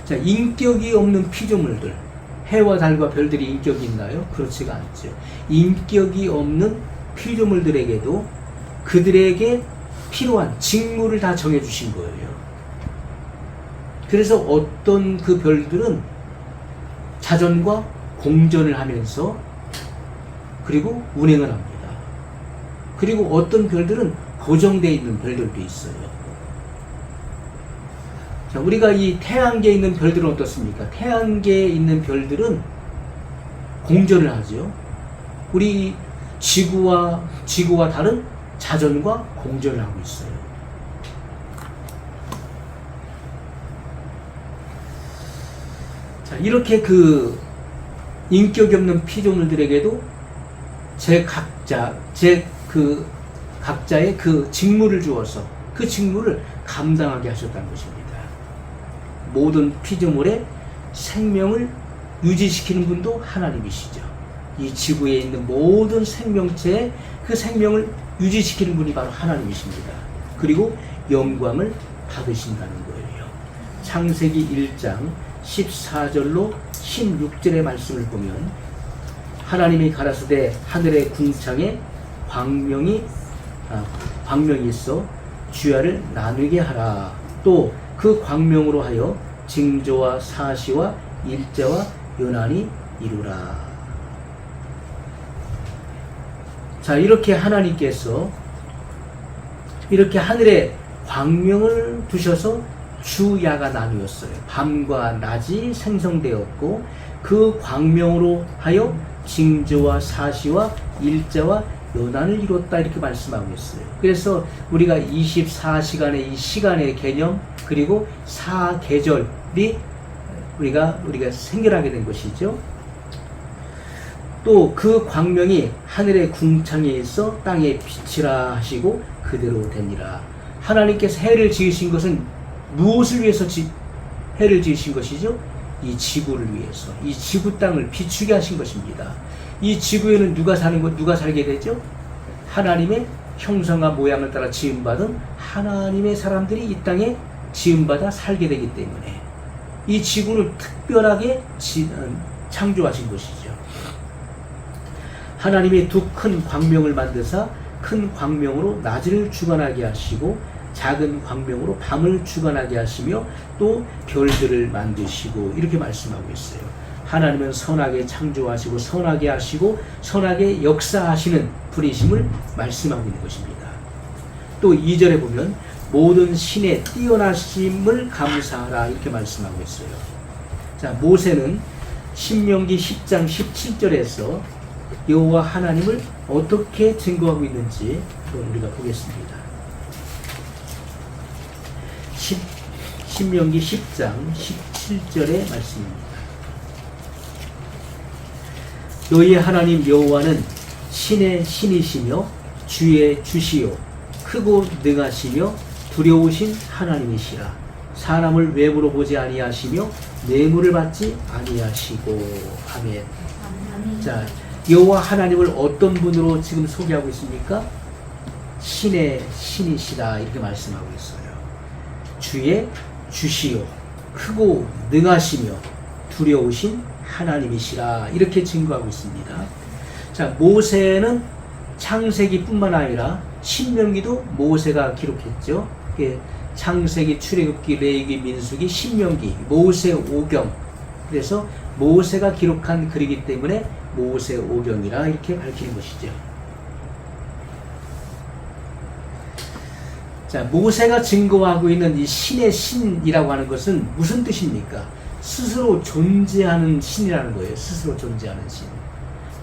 자, 인격이 없는 피조물들, 해와 달과 별들이 인격이 있나요? 그렇지가 않죠. 인격이 없는 피조물들에게도 그들에게 필요한 직무를 다 정해주신 거예요. 그래서 어떤 그 별들은 자전과 공전을 하면서 그리고 운행을 합니다. 그리고 어떤 별들은 고정되어 있는 별들도 있어요. 자, 우리가 이 태양계에 있는 별들은 어떻습니까? 태양계에 있는 별들은 공전을 하죠. 우리 지구와 다른 자전과 공전을 하고 있어요. 자, 이렇게 그 인격이 없는 피조물들에게도 각자의 그 직무를 주어서 그 직무를 감당하게 하셨다는 것입니다. 모든 피조물의 생명을 유지시키는 분도 하나님이시죠. 이 지구에 있는 모든 생명체의 그 생명을 유지시키는 분이 바로 하나님이십니다. 그리고 영광을 받으신다는 거예요. 창세기 1장 14절로 16절의 말씀을 보면 하나님이 가라사대 하늘의 궁창에 광명이 있어 주야를 나누게 하라. 또 그 광명으로 하여 징조와 사시와 일자와 연한이 이루라. 자, 이렇게 하나님께서 이렇게 하늘에 광명을 두셔서 주야가 나누었어요. 밤과 낮이 생성되었고 그 광명으로 하여 징조와 사시와 일자와 연한을 이뤘다, 이렇게 말씀하고 있어요. 그래서 우리가 24시간의 이 시간의 개념 그리고 사계절이 우리가 생겨나게 된 것이죠. 또 그 광명이 하늘의 궁창에 있어 땅에 빛이라 하시고 그대로 되니라. 하나님께서 해를 지으신 것은 무엇을 위해서 해를 지으신 것이죠? 이 지구를 위해서, 이 지구 땅을 비추게 하신 것입니다. 이 지구에는 누가 살게 되죠? 하나님의 형상과 모양을 따라 지음받은 하나님의 사람들이 이 땅에 지음받아 살게 되기 때문에 이 지구를 특별하게 창조하신 것이죠. 하나님이 두 큰 광명을 만드사 큰 광명으로 낮을 주관하게 하시고 작은 광명으로 밤을 주관하게 하시며 또 별들을 만드시고, 이렇게 말씀하고 있어요. 하나님은 선하게 창조하시고 선하게 하시고 선하게 역사하시는 분이심을 말씀하고 있는 것입니다. 또 2절에 보면 모든 신의 뛰어나심을 감사하라, 이렇게 말씀하고 있어요. 자, 모세는 신명기 10장 17절에서 여호와 하나님을 어떻게 증거하고 있는지 우리가 보겠습니다. 신명기 10장 17절의 말씀입니다. 너희의 하나님 여호와는 신의 신이시며 주의 주시요 크고 능하시며 두려우신 하나님이시라. 사람을 외모로 보지 아니하시며 뇌물을 받지 아니하시고. 아멘. 자, 여호와 하나님을 어떤 분으로 지금 소개하고 있습니까? 신의 신이시라, 이렇게 말씀하고 있어요. 주의 주시요 크고 능하시며 두려우신 하나님이시라, 이렇게 증거하고 있습니다. 자, 모세는 창세기뿐만 아니라 신명기도 모세가 기록했죠. 창세기, 출애굽기, 레위기, 민수기, 신명기, 모세 오경. 그래서 모세가 기록한 글이기 때문에 모세 오경이라 이렇게 밝히는 것이죠. 자, 모세가 증거하고 있는 이 신의 신이라고 하는 것은 무슨 뜻입니까? 스스로 존재하는 신이라는 거예요. 스스로 존재하는 신.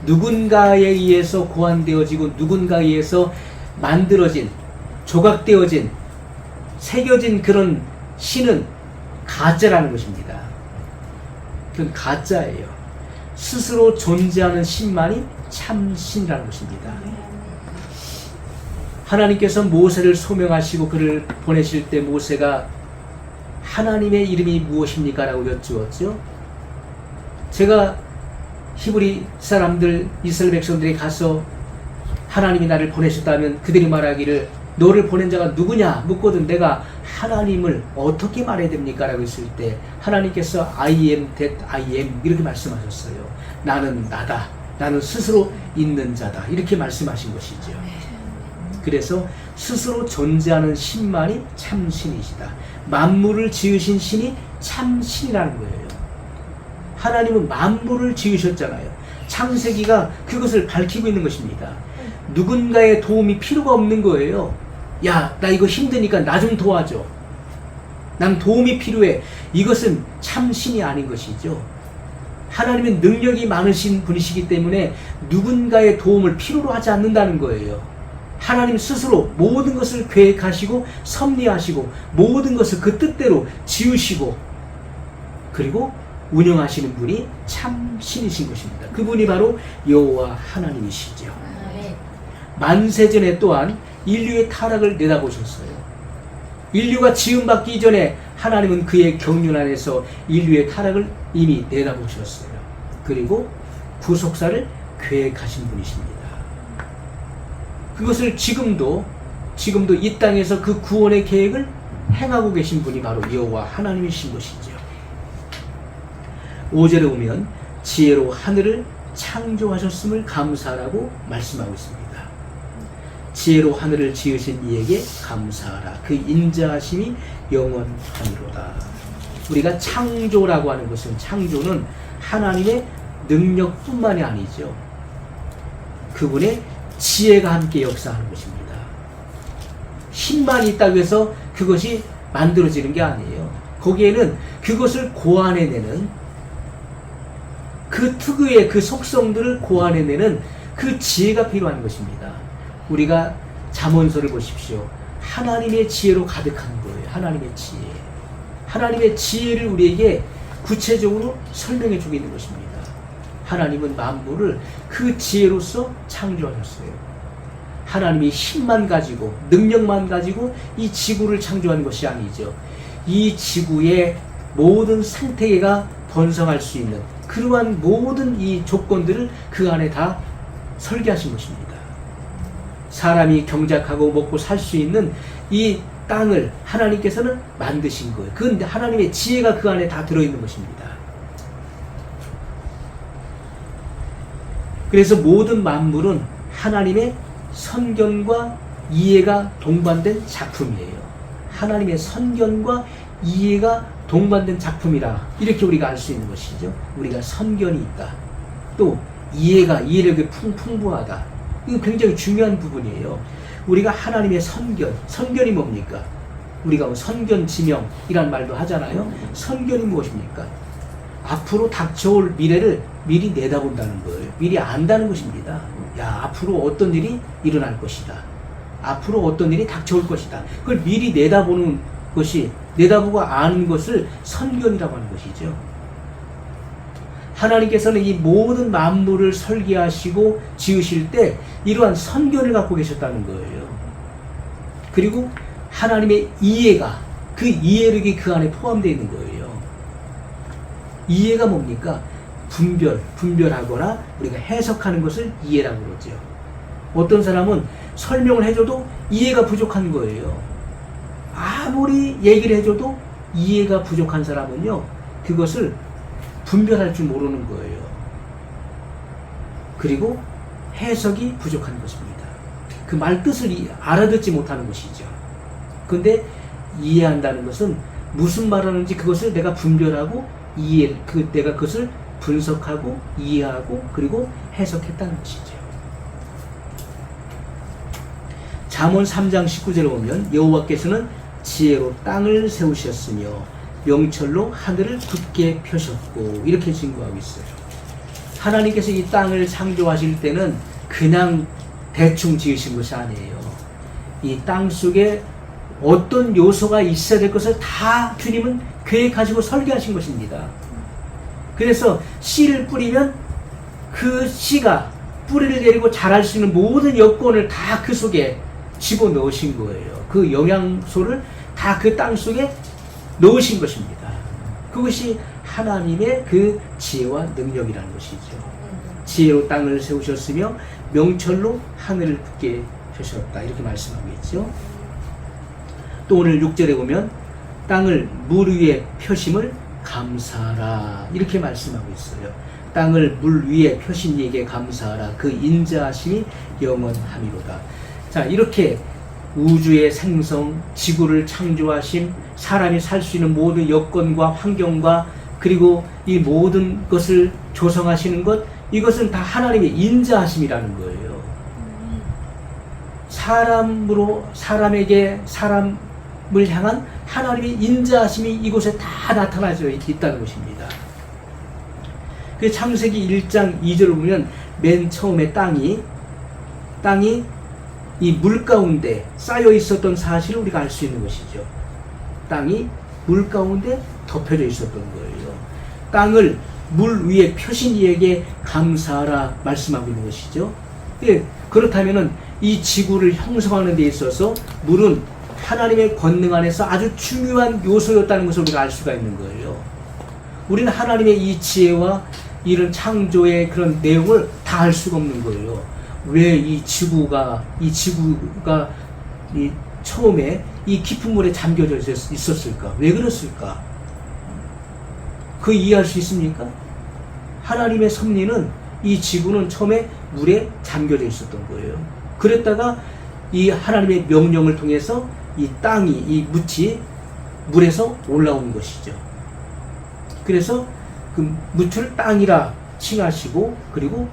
누군가에 의해서 고안되어지고 누군가에 의해서 만들어진, 조각되어진, 새겨진 그런 신은 가짜라는 것입니다. 그건 가짜예요. 스스로 존재하는 신만이 참 신이라는 것입니다. 하나님께서 모세를 소명하시고 그를 보내실 때 모세가 하나님의 이름이 무엇입니까? 라고 여쭈었죠. 제가 히브리 사람들, 이스라엘 백성들이 가서 하나님이 나를 보내셨다면 그들이 말하기를 너를 보낸 자가 누구냐 묻거든 내가 하나님을 어떻게 말해야 됩니까? 라고 했을 때 하나님께서 I am that I am 이렇게 말씀하셨어요. 나는 나다. 나는 스스로 있는 자다. 이렇게 말씀하신 것이죠. 그래서 스스로 존재하는 신만이 참신이시다. 만물을 지으신 신이 참신이라는 거예요. 하나님은 만물을 지으셨잖아요. 창세기가 그것을 밝히고 있는 것입니다. 누군가의 도움이 필요가 없는 거예요. 야, 나 이거 힘드니까 나 좀 도와줘. 난 도움이 필요해. 이것은 참신이 아닌 것이죠. 하나님은 능력이 많으신 분이시기 때문에 누군가의 도움을 필요로 하지 않는다는 거예요. 하나님 스스로 모든 것을 계획하시고 섭리하시고 모든 것을 그 뜻대로 지으시고 그리고 운영하시는 분이 참신이신 것입니다. 그분이 바로 여호와 하나님이시죠. 만세전에 또한 인류의 타락을 내다보셨어요. 인류가 지음받기 이전에 하나님은 그의 경륜 안에서 인류의 타락을 이미 내다보셨어요. 그리고 구속사를 계획하신 분이십니다. 그것을 지금도 이 땅에서 그 구원의 계획을 행하고 계신 분이 바로 여호와 하나님이신 것이죠. 5절에 오면 지혜로 하늘을 창조하셨음을 감사하라고 말씀하고 있습니다. 지혜로 하늘을 지으신 이에게 감사하라. 그 인자하심이 영원하니로다. 우리가 창조라고 하는 것은 창조는 하나님의 능력뿐만이 아니죠. 그분의 지혜가 함께 역사하는 것입니다. 힘만 있다고 해서 그것이 만들어지는 게 아니에요. 거기에는 그것을 고안해내는 그 특유의 그 속성들을 고안해내는 그 지혜가 필요한 것입니다. 우리가 잠언서를 보십시오. 하나님의 지혜로 가득한 거예요. 하나님의 지혜. 하나님의 지혜를 우리에게 구체적으로 설명해 주고 있는 것입니다. 하나님은 만물을 그 지혜로서 창조하셨어요. 하나님이 힘만 가지고 능력만 가지고 이 지구를 창조하는 것이 아니죠. 이 지구의 모든 생태계가 번성할 수 있는 그러한 모든 이 조건들을 그 안에 다 설계하신 것입니다. 사람이 경작하고 먹고 살 수 있는 이 땅을 하나님께서는 만드신 거예요. 그건 하나님의 지혜가 그 안에 다 들어있는 것입니다. 그래서 모든 만물은 하나님의 선견과 이해가 동반된 작품이에요. 하나님의 선견과 이해가 동반된 작품이라 이렇게 우리가 알 수 있는 것이죠. 우리가 선견이 있다. 또 이해력이 풍부하다. 이거 굉장히 중요한 부분이에요. 우리가 하나님의 선견이 뭡니까? 우리가 선견지명이란 말도 하잖아요. 선견이 무엇입니까? 앞으로 닥쳐올 미래를 미리 내다본다는 거예요. 미리 안다는 것입니다. 야, 앞으로 어떤 일이 일어날 것이다. 앞으로 어떤 일이 닥쳐올 것이다. 그걸 미리 내다보는 것이, 내다보고 아는 것을 선견이라고 하는 것이죠. 하나님께서는 이 모든 만물을 설계하시고 지으실 때 이러한 선견을 갖고 계셨다는 거예요. 그리고 하나님의 이해가, 그 이해력이 그 안에 포함되어 있는 거예요. 이해가 뭡니까? 분별하거나 우리가 해석하는 것을 이해라고 그러죠. 어떤 사람은 설명을 해줘도 이해가 부족한 거예요. 아무리 얘기를 해줘도 이해가 부족한 사람은요, 그것을 분별할 줄 모르는 거예요. 그리고 해석이 부족한 것입니다. 그 말 뜻을 알아듣지 못하는 것이죠. 근데 이해한다는 것은 무슨 말하는지 그것을 내가 분별하고 내가 그것을 분석하고 이해하고 그리고 해석했다는 것이죠. 잠언 3장 19절에 보면 여호와께서는 지혜로 땅을 세우셨으며 명철로 하늘을 굳게 펴셨고 이렇게 증거하고 있어요. 하나님께서 이 땅을 창조하실 때는 그냥 대충 지으신 것이 아니에요. 이 땅 속에 어떤 요소가 있어야 될 것을 다 주님은 계획하시고 설계하신 것입니다. 그래서 씨를 뿌리면 그 씨가 뿌리를 내리고 자랄 수 있는 모든 여건을 다 그 속에 집어넣으신 거예요. 그 영양소를 다 그 땅 속에 넣으신 것입니다. 그것이 하나님의 그 지혜와 능력이라는 것이죠. 지혜로 땅을 세우셨으며 명철로 하늘을 굳게 펴셨다. 이렇게 말씀하고 있죠. 또 오늘 6절에 보면 땅을 물 위에 펴심을 감사하라. 이렇게 말씀하고 있어요. 땅을 물 위에 펴신 이에게 감사하라. 그 인자하심이 영원함이로다. 자, 이렇게 우주의 생성, 지구를 창조하심, 사람이 살 수 있는 모든 여건과 환경과 그리고 이 모든 것을 조성하시는 것, 이것은 다 하나님의 인자하심이라는 거예요. 사람에게 사람을 향한 하나님의 인자하심이 이곳에 다 나타나져 있다는 것입니다. 그 창세기 1장 2절을 보면 맨 처음에 땅이 이 물 가운데 쌓여 있었던 사실을 우리가 알 수 있는 것이죠. 땅이 물 가운데 덮여져 있었던 거예요. 땅을 물 위에 펴신 이에게 감사하라 말씀하고 있는 것이죠. 예, 그렇다면은 이 지구를 형성하는 데 있어서 물은 하나님의 권능 안에서 아주 중요한 요소였다는 것을 우리가 알 수가 있는 거예요. 우리는 하나님의 이 지혜와 이런 창조의 그런 내용을 다 알 수가 없는 거예요. 왜 이 지구가 처음에 이 깊은 물에 잠겨져 있었을까? 왜 그랬을까? 그 이해할 수 있습니까? 하나님의 섭리는 이 지구는 처음에 물에 잠겨져 있었던 거예요. 그랬다가 이 하나님의 명령을 통해서 이 땅이, 이 묻이 물에서 올라오는 것이죠. 그래서 그 묻을 땅이라 칭하시고, 그리고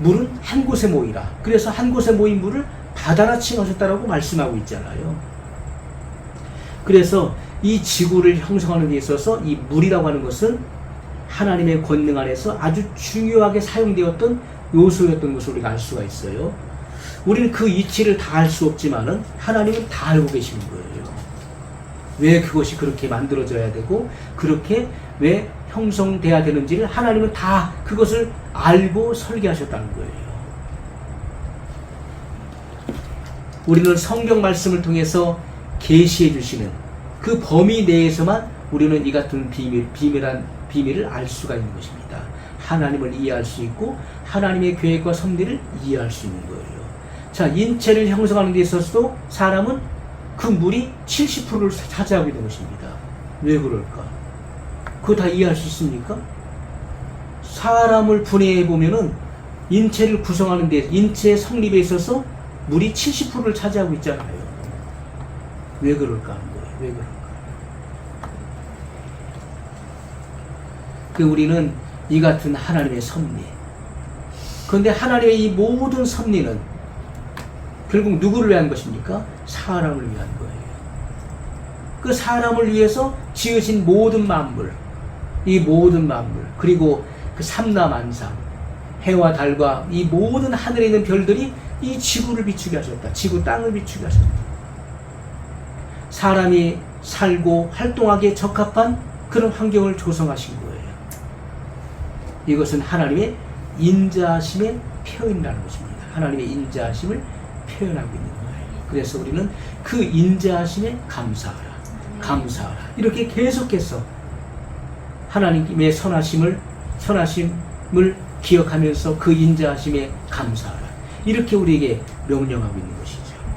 물은 한 곳에 모이라. 그래서 한 곳에 모인 물을 바다라 칭하셨다라고 말씀하고 있잖아요. 그래서 이 지구를 형성하는 데 있어서 이 물이라고 하는 것은 하나님의 권능 안에서 아주 중요하게 사용되었던 요소였던 것을 우리가 알 수가 있어요. 우리는 그 이치를 다 알 수 없지만은 하나님은 다 알고 계시는 거예요. 왜 그것이 그렇게 만들어져야 되고 그렇게 왜 형성돼야 되는지를 하나님은 다 그것을 알고 설계하셨다는 거예요. 우리는 성경 말씀을 통해서 계시해 주시는 그 범위 내에서만 우리는 이 같은 비밀을 알 수가 있는 것입니다. 하나님을 이해할 수 있고 하나님의 계획과 섭리를 이해할 수 있는 거예요. 자, 인체를 형성하는 데 있어서도 사람은 그 물이 70%를 차지하고 있는 것입니다. 왜 그럴까? 그거 다 이해할 수 있습니까? 사람을 분해해 보면은 인체를 구성하는 데, 인체의 성립에 있어서 물이 70%를 차지하고 있잖아요. 왜 그럴까 하는 거예요. 왜 그럴까? 우리는 이 같은 하나님의 섭리. 그런데 하나님의 이 모든 섭리는 결국 누구를 위한 것입니까? 사람을 위한 거예요. 그 사람을 위해서 지으신 모든 만물, 이 모든 만물, 그리고 그 삼라만상, 해와 달과 이 모든 하늘에 있는 별들이 이 지구를 비추게 하셨다. 지구 땅을 비추게 하셨다. 사람이 살고 활동하기에 적합한 그런 환경을 조성하신 거예요. 이것은 하나님의 인자하심의 표현이라는 것입니다. 하나님의 인자하심을 표현하고 있는 거예요. 그래서 우리는 그 인자하심에 감사하라. 감사하라. 이렇게 계속해서 하나님의 선하심을 기억하면서 그 인자하심에 감사하라. 이렇게 우리에게 명령하고 있는 것이죠.